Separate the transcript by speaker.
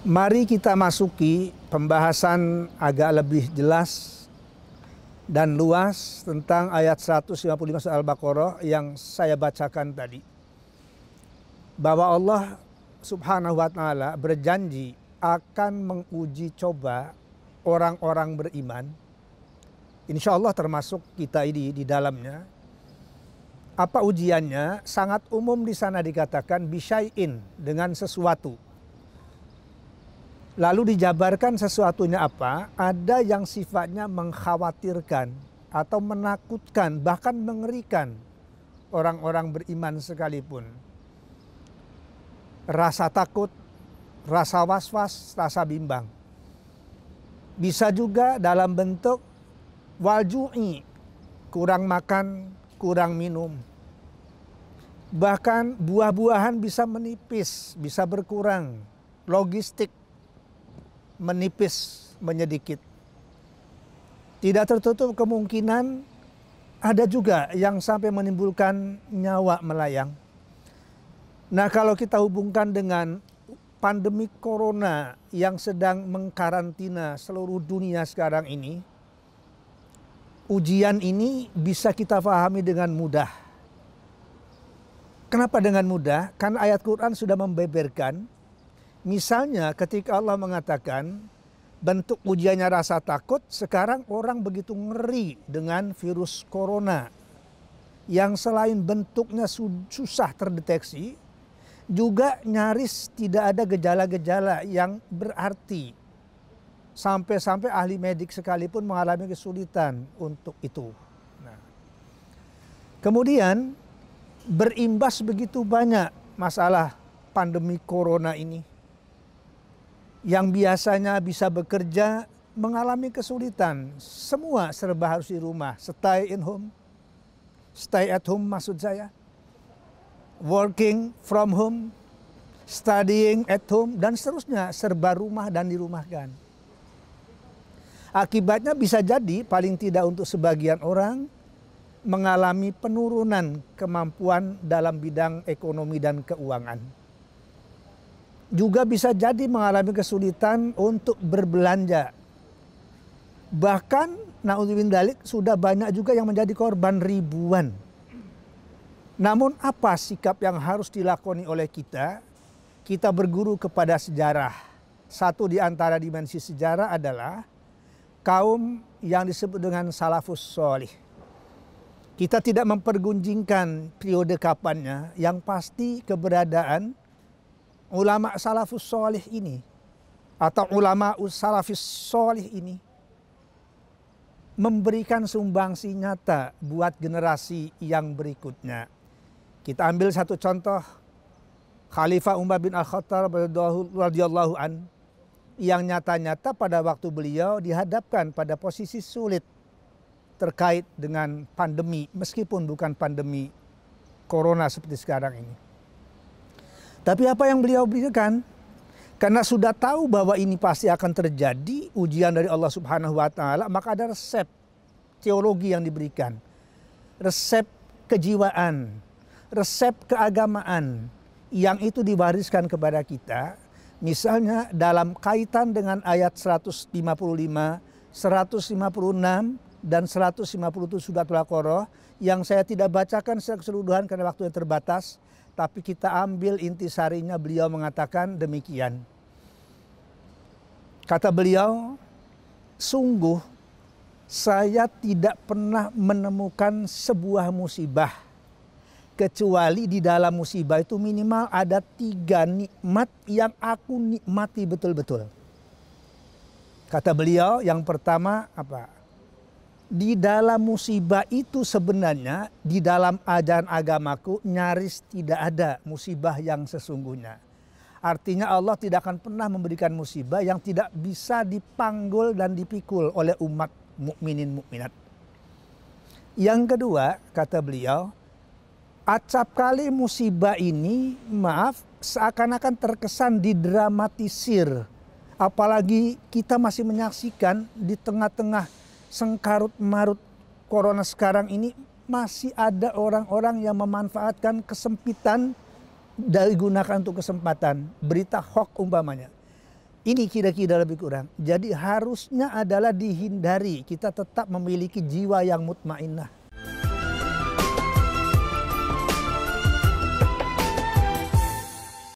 Speaker 1: Mari kita masuki pembahasan agak lebih jelas dan luas tentang ayat 155 surah Al-Baqarah yang saya bacakan tadi. Bahwa Allah Subhanahu wa ta'ala berjanji akan menguji coba orang-orang beriman. Insya Allah termasuk kita ini di dalamnya. Apa ujiannya? Sangat umum di sana dikatakan bisyai'in, dengan sesuatu. Lalu dijabarkan sesuatunya apa? Ada yang sifatnya mengkhawatirkan atau menakutkan, bahkan mengerikan orang-orang beriman sekalipun. Rasa takut, rasa was-was, rasa bimbang. Bisa juga dalam bentuk walju'i, kurang makan, kurang minum. Bahkan buah-buahan bisa menipis, bisa berkurang. Logistik menipis, menyedikit. Tidak tertutup kemungkinan ada juga yang sampai menimbulkan nyawa melayang. Nah, kalau kita hubungkan dengan pandemi corona yang sedang mengkarantina seluruh dunia sekarang ini, ujian ini bisa kita pahami dengan mudah. Kenapa dengan mudah? Karena ayat Quran sudah membeberkan. Misalnya ketika Allah mengatakan bentuk ujiannya rasa takut, sekarang orang begitu ngeri dengan virus corona yang selain bentuknya susah terdeteksi, juga nyaris tidak ada gejala-gejala yang berarti. Sampai-sampai ahli medik sekalipun mengalami kesulitan untuk itu. Nah, kemudian berimbas begitu banyak masalah pandemi corona ini. Yang biasanya bisa bekerja mengalami kesulitan. Semua serba harus di rumah. Stay at home maksud saya. Working from home, studying at home, dan seterusnya. Serba rumah dan dirumahkan. Akibatnya bisa jadi paling tidak untuk sebagian orang mengalami penurunan kemampuan dalam bidang ekonomi dan keuangan. Juga bisa jadi mengalami kesulitan untuk berbelanja. Bahkan na'udzubillah dzalik sudah banyak juga yang menjadi korban ribuan. Namun apa sikap yang harus dilakoni oleh kita? Kita berguru kepada sejarah. Satu di antara dimensi sejarah adalah kaum yang disebut dengan salafus sholih. Kita tidak mempergunjingkan periode kapannya, yang pasti keberadaan ulama salafus sholih ini atau ulama salafis sholih ini memberikan sumbangsi nyata buat generasi yang berikutnya. Kita ambil satu contoh, Khalifah Umar bin Al-Khattab radhiyallahu an, yang nyata-nyata pada waktu beliau dihadapkan pada posisi sulit terkait dengan pandemi, meskipun bukan pandemi corona seperti sekarang ini. Tapi apa yang beliau berikan? Karena sudah tahu bahwa ini pasti akan terjadi ujian dari Allah Subhanahu wa ta'ala, maka ada resep teologi yang diberikan. Resep kejiwaan, resep keagamaan yang itu diwariskan kepada kita. Misalnya dalam kaitan dengan ayat 155, 156, dan 157 surat Al-Baqarah yang saya tidak bacakan secara keseluruhan karena waktu yang terbatas. Tapi kita ambil intisarinya, beliau mengatakan demikian. Kata beliau, sungguh saya tidak pernah menemukan sebuah musibah. Kecuali di dalam musibah itu minimal ada 3 nikmat yang aku nikmati betul-betul. Kata beliau, yang pertama apa? Di dalam musibah itu sebenarnya di dalam ajaran agamaku nyaris tidak ada musibah yang sesungguhnya. Artinya Allah tidak akan pernah memberikan musibah yang tidak bisa dipanggul dan dipikul oleh umat mukminin mukminat. Yang kedua, kata beliau, acap kali musibah ini seakan-akan terkesan didramatisir. Apalagi kita masih menyaksikan di tengah-tengah sengkarut marut corona sekarang ini masih ada orang-orang yang memanfaatkan kesempitan digunakan untuk kesempatan. Berita hoax umpamanya. Ini kira-kira lebih kurang. Jadi harusnya adalah dihindari. Kita tetap memiliki jiwa yang mutmainnah.